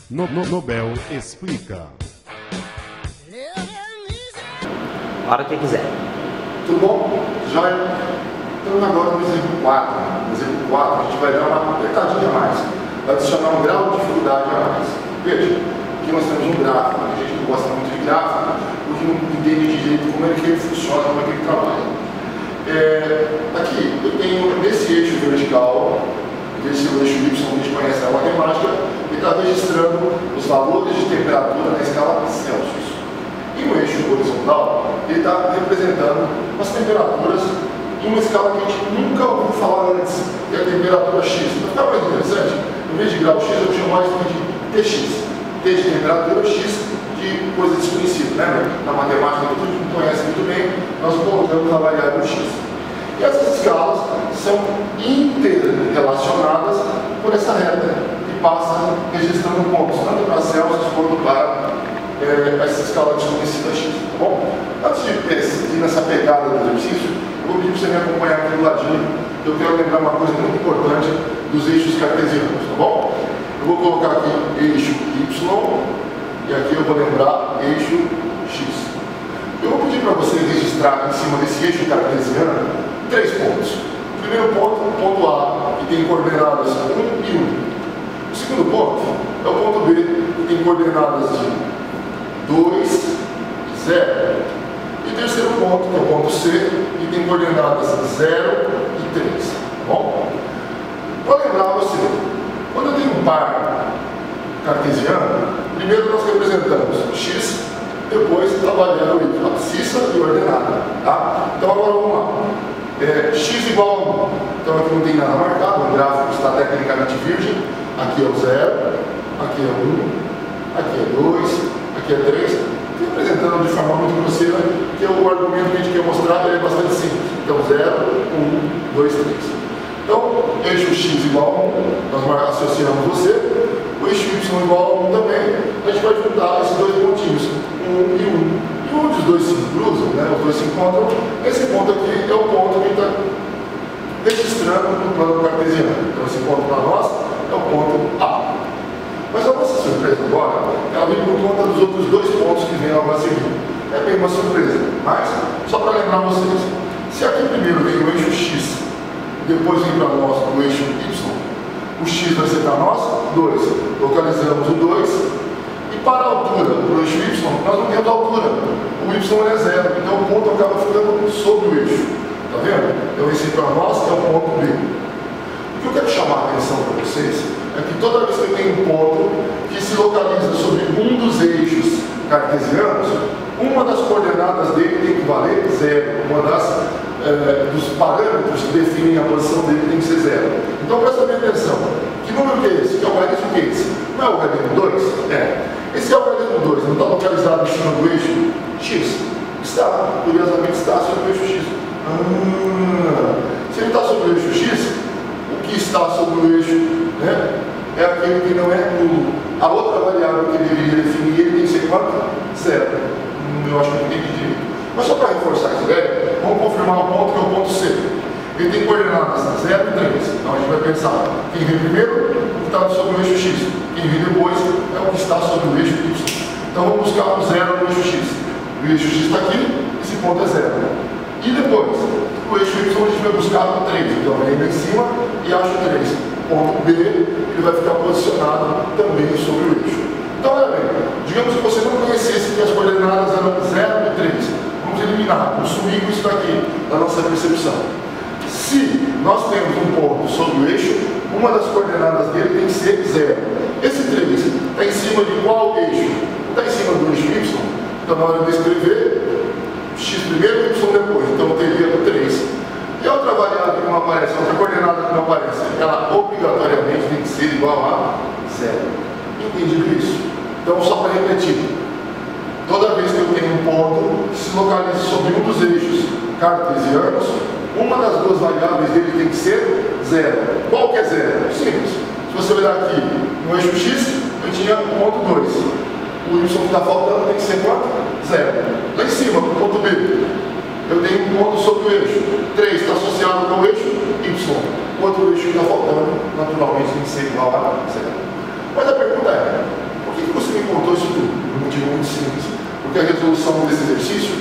Nobel explica. A hora que quiser. Tudo bom? Joia? Então agora no exemplo 4. No exemplo 4 a gente vai dar uma apertadinha a mais. Vai adicionar um grau de dificuldade a mais. Veja, aqui nós temos um gráfico. A gente não gosta muito de gráfico, porque não entende direito como é que ele funciona, como é que ele trabalha. Aqui eu tenho nesse eixo vertical, esse eixo Y que a gente conhece na matemática, ele está registrando os valores de temperatura na escala Celsius. E o eixo horizontal, ele está representando as temperaturas em uma escala que a gente nunca ouviu falar antes, que é a temperatura X. Para ficar mais interessante, em vez de grau X, eu chamo mais de TX. T de temperatura, X de coisa desconhecida. Lembra? Na matemática, que todo mundo conhece muito bem, nós colocamos a variável X. E essas escalas são interrelacionadas por essa reta, que passa registrando pontos, tanto para Celsius quanto para essa escala desconhecida X, tá bom? Antes de ir nessa pegada do exercício, eu vou pedir para você me acompanhar aqui do ladinho. Eu quero lembrar uma coisa muito importante dos eixos cartesianos, tá bom? Eu vou colocar aqui eixo Y e aqui eu vou lembrar eixo X. Eu vou pedir para você registrar em cima desse eixo cartesiano 3 pontos. O primeiro ponto, o ponto A, que tem coordenadas 1 e 1. O segundo ponto é o ponto B, que tem coordenadas de 2 e 0. E o terceiro ponto, que é o ponto C, que tem coordenadas 0 e 3. Tá bom? Vou lembrar você, quando eu tenho um par cartesiano, primeiro nós representamos x, depois a variável y, abscissa e ordenada. Tá? Então agora vamos lá. X igual a 1. Então aqui não tem nada marcado, o gráfico está tecnicamente virgem. Aqui é o 0, aqui é 1, aqui é 2, aqui é 3, estou apresentando de forma muito grosseira, que é o argumento que a gente quer mostrar, ele é bastante simples. Então 0, 1, 2, 3. Então, eixo x igual a 1, nós associamos você, o eixo y igual a 1 também, a gente vai juntar esses dois pontinhos, 1 e 1. E onde os dois se cruzam, né, os dois se encontram, esse ponto aqui é o ponto que está registrando no plano cartesiano. Então esse ponto para nós é o ponto A. Mas a nossa surpresa agora, ela vem por conta dos outros dois pontos que vêm logo a seguir. É bem uma surpresa, mas só para lembrar vocês, se aqui primeiro vem o eixo X, depois vem para nós o eixo Y, o X vai ser para nós 2. Localizamos o 2, e para a altura do eixo Y, nós não temos altura. O Y é 0, então o ponto acaba ficando sobre o eixo. Está vendo? Então esse para nós é o ponto B. O que eu quero chamar a atenção para vocês é que toda vez que eu tenho um ponto que se localiza sobre um dos eixos cartesianos, uma das coordenadas dele tem que valer 0. Uma dos parâmetros que definem a posição dele tem que ser 0. Então presta bem atenção. Que número que é esse? Que algarismo que é esse? Não é o algarismo 2? É. Esse algarismo 2 não está localizado em cima do eixo X? Está. Curiosamente está sobre o eixo X. Se ele está sobre o eixo X, o que está sobre o eixo, né, é aquele que não é nulo. A outra variável que ele deveria definir, ele tem que ser quanto? 0. Eu acho que não entendi direito. Mas só para reforçar essa ideia, vamos confirmar o ponto que é o ponto C. Ele tem coordenadas 0 e 3. Então a gente vai pensar, quem vem primeiro, o que está sobre o eixo X. Quem vem depois é o que está sobre o eixo Y. Então vamos buscar o 0 no eixo X. O eixo X está aqui, esse ponto é 0. E depois, o eixo Y a gente vai buscar o 3. Então vem lá em cima e acha o 3. Ponto B, ele vai ficar posicionado também sobre o eixo. Então olha bem, digamos que você não conhecesse que as coordenadas eram 0 e 3. Vamos eliminar, vamos sumir com isso daqui da nossa percepção. Se nós temos um ponto sobre o eixo, uma das coordenadas dele tem que ser 0. Esse 3 está em cima de qual eixo? Está em cima do eixo Y. Então na hora de escrever, x primeiro e y depois. Então eu teria o 3. E a outra variável que não aparece, a outra coordenada que não aparece, ela obrigatoriamente tem que ser igual a 0. Entendido isso? Então só para repetir. Toda vez que eu tenho um ponto que se localiza sobre um dos eixos cartesianos, uma das duas variáveis dele tem que ser 0. Qual que é 0? Simples. Se você olhar aqui no eixo X, eu tinha o ponto 2. O Y que está faltando tem que ser quanto? 0. Lá em cima, no ponto B, eu tenho um ponto sobre o eixo. 3 está associado com o eixo Y. O outro eixo que está faltando, naturalmente, tem que ser igual a 0. Mas a pergunta é, que você me contou isso tudo? Por um motivo muito simples. Porque a resolução desse exercício,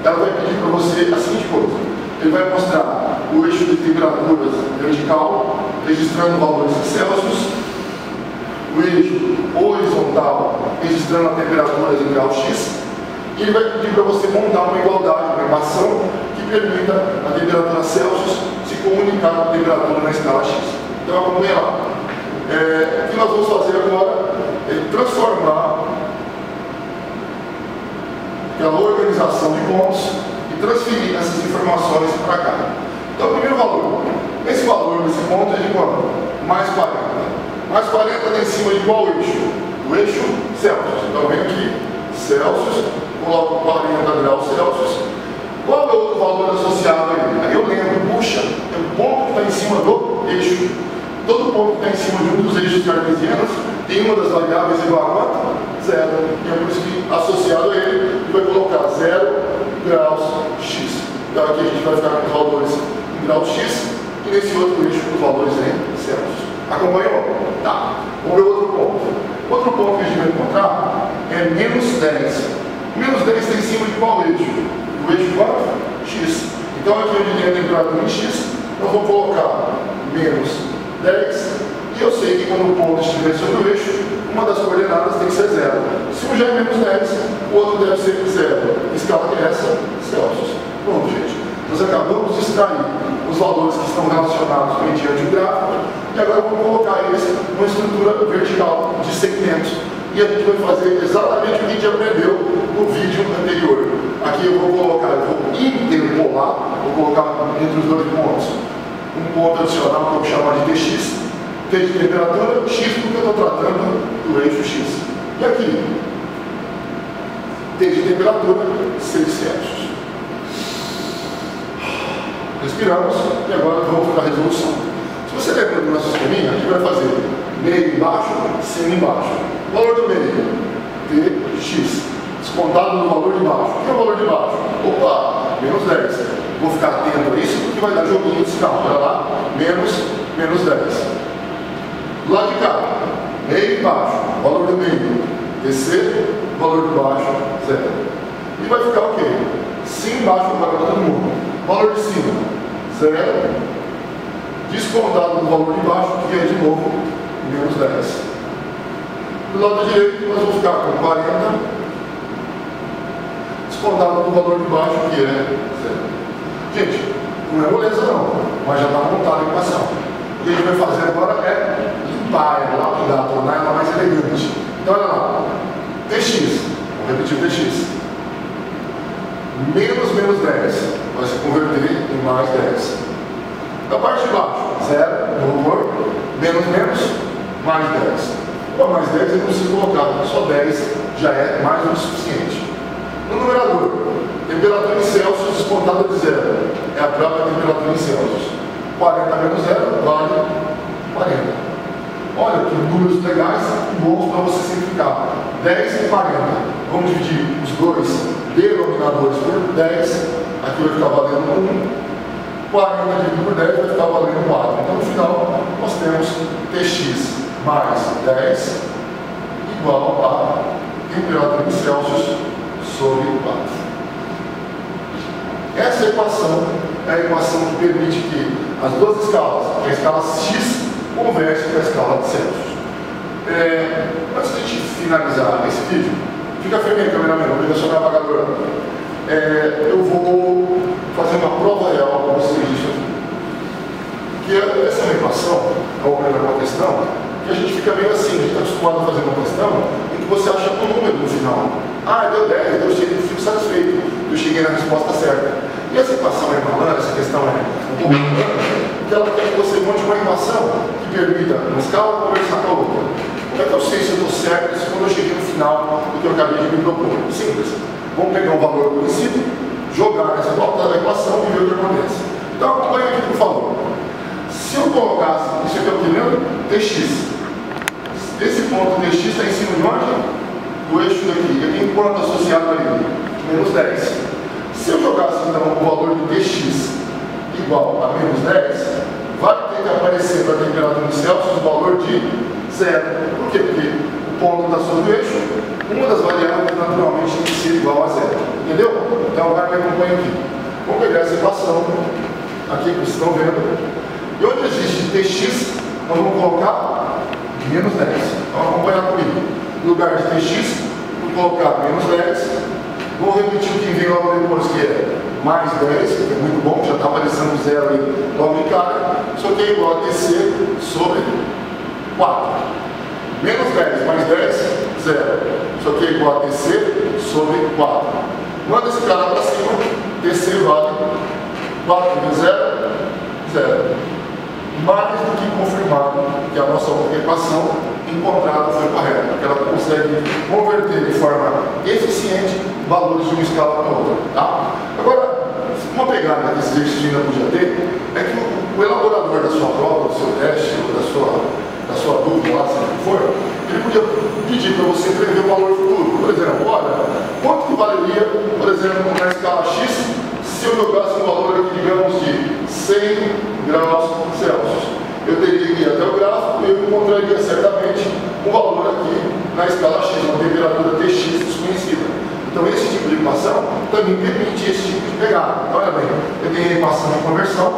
ela vai pedir para você a seguinte coisa. Ele vai mostrar o eixo de temperaturas vertical, registrando valores em Celsius, o eixo horizontal, registrando a temperatura em grau X, e ele vai pedir para você montar uma igualdade, uma equação que permita a temperatura Celsius se comunicar com a temperatura na escala X. Então acompanha lá. O que nós vamos fazer agora é transformar aquela organização de pontos e transferir essas informações para cá. Então, o primeiro valor. Esse valor desse ponto é de quanto? Mais 40. Mais 40 está em cima de qual eixo? Do eixo Celsius. Então, vem aqui, Celsius, coloco 40 graus Celsius. Qual é o outro valor associado a ele? Aí eu lembro, puxa, é o ponto que está em cima do eixo. Todo ponto que está em cima de um dos eixos cartesianos tem uma das variáveis igual a quanto? Zero. E é por isso que, associado a ele, ele vai colocar 0 graus X. Então aqui a gente vai ficar com os valores em graus X e nesse outro eixo os valores em Celsius. Acompanhou? Tá. Vamos ver outro ponto. Outro ponto que a gente vai encontrar é menos 10. Menos 10 está em cima de qual eixo? O eixo quanto? X. Então aqui onde tem a temperatura em X, nós vamos colocar menos 10, e eu sei que quando o ponto estiver sobre o eixo, uma das coordenadas tem que ser 0. Se um já é menos 10, o outro deve ser 0. Que escala que é essa? Celsius. Pronto, gente. Nós acabamos de extrair os valores que estão relacionados mediante o gráfico, e agora vamos colocar eles numa estrutura vertical de segmentos. E a gente vai fazer exatamente o que a gente aprendeu no vídeo anterior. Aqui eu vou colocar, eu vou interpolar, vou colocar entre os dois pontos um ponto adicional que eu vou chamar de dx, T de temperatura, x porque eu estou tratando do eixo x. E aqui, T de temperatura, 6 Celsius. Respiramos e agora vamos para a resolução. Se você lembra do nosso esqueminha, a gente vai fazer meio embaixo, cima embaixo. O valor do meio, Tx, descontado do valor de baixo. O que é o valor de baixo? Opa, menos 10. Vou ficar atento a isso porque vai dar joguinho de escala. Olha lá, menos 10. Do lado de cá, meio e baixo, valor do meio, descer, valor de baixo, 0. E vai ficar o quê? Sim embaixo para todo mundo. Valor de cima, 0. Descontado do valor de baixo, que é de novo, menos 10. Do lado direito, nós vamos ficar com 40. Descontado do valor de baixo, que é 0. Gente, não é moleza não, mas já está montada a equação. O que a gente vai fazer agora é limpar ela, lapidar, tornar ela mais elegante. Então, olha lá. Tx, vou repetir o Tx. Menos 10 vai se converter em mais 10. Na parte de baixo, 0, no rumor, menos, mais 10. Para mais 10 eu não preciso colocar, só 10 já é mais do que suficiente. No numerador, temperatura em Celsius descontada de 0. É a própria temperatura em Celsius. 40 menos 0 vale 40. Olha que números legais e bons para você simplificar. 10 e 40. Vamos dividir os dois denominadores por 10. Aqui vai ficar valendo 1. 40 dividido por 10 vai ficar valendo 4. Então, no final, nós temos Tx mais 10 igual a temperatura em Celsius sobre 4. Essa equação é a equação que permite que as duas escalas, a escala X, conversem com a escala de Celsius. Antes de a gente finalizar esse vídeo, fica firme aí, cameraman, vou deixar meu apagador. Eu vou fazer uma prova real para vocês disso aqui. Que essa é uma equação, é uma questão, que a gente fica meio assim, a gente está acostumado a fazer uma questão em que você acha um número no final. Ah, deu 10, eu fico satisfeito, eu cheguei na resposta certa. E essa equação é malandra, essa questão é um pouco malandra, porque ela quer que você monte uma equação que permita uma escala conversar com a outra. Como é que eu sei se eu estou certo se quando eu cheguei no final do que eu acabei de me propor? Simples. Vamos pegar um valor do princípio, jogar nessa volta da equação e ver o que acontece. Então acompanha aqui por favor. Se eu colocasse, isso aqui é o que lembra? Tx. Esse ponto Tx está em cima de onde? Do eixo daqui. Eu tenho quanto associado a ele? Menos 10. Se eu jogasse então o valor de Tx igual a menos 10, vai ter que aparecer para a temperatura em Celsius o valor de 0. Por quê? Porque o ponto está sobre o eixo, uma das variáveis naturalmente tem que ser igual a zero. Entendeu? Então agora me acompanha aqui. Vamos pegar essa equação aqui que vocês estão vendo. E onde existe tx, nós vamos colocar menos 10. Então acompanha comigo. No lugar de tx, vou colocar menos 10. Vou repetir o que vem logo depois, que é mais 10, que é muito bom, já está aparecendo zero aí logo de cara. Isso aqui é igual a tc sobre 4. Menos 10 mais 10, 0. Isso aqui é igual a tc sobre 4. Manda esse cara para cima, tc vale 4 vezes 0, 0. Mais do que confirmado que a nossa equação encontrada foi correta, porque ela consegue converter de forma eficiente valores de uma escala para outra. Tá? Agora, uma pegada que esse exercício ainda podia ter é que o elaborador da sua prova, do seu teste, ou da sua dúvida, lá, seja o que for, ele podia pedir para você prever o valor futuro. Por exemplo, olha, quanto que valeria, por exemplo, na escala X, se eu jogasse um valor aqui, digamos, de 100 graus Celsius? Eu teria que ir até o gráfico e eu encontraria certamente um valor aqui na escala X, uma temperatura Tx desconhecida. Então esse tipo de equação também permite esse tipo de pegada. Então olha bem, eu tenho a equação de conversão,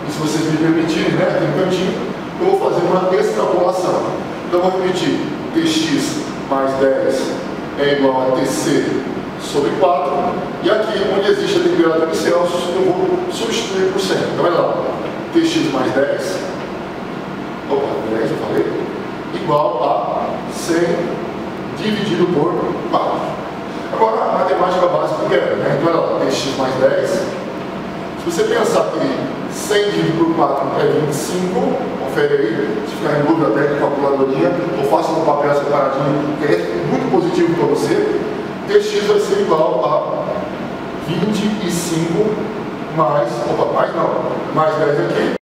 e se vocês me permitirem, né, aqui no cantinho, eu vou fazer uma extrapolação. Então eu vou repetir, Tx mais 10 é igual a Tc sobre 4, e aqui onde existe a temperatura em Celsius, eu vou substituir por 100. Então olha lá, Tx mais 10, opa, 10 eu falei, igual a 100 dividido por 4. Agora, a matemática básica que é, né? Então olha lá, Tx mais 10, se você pensar que 100 dividido por 4 é 25, confere aí, se ficar em dúvida, pega a calculadorinha, ou faça no papel separadinho, que é muito positivo para você. Tx vai ser igual a 25 mais 10 aqui,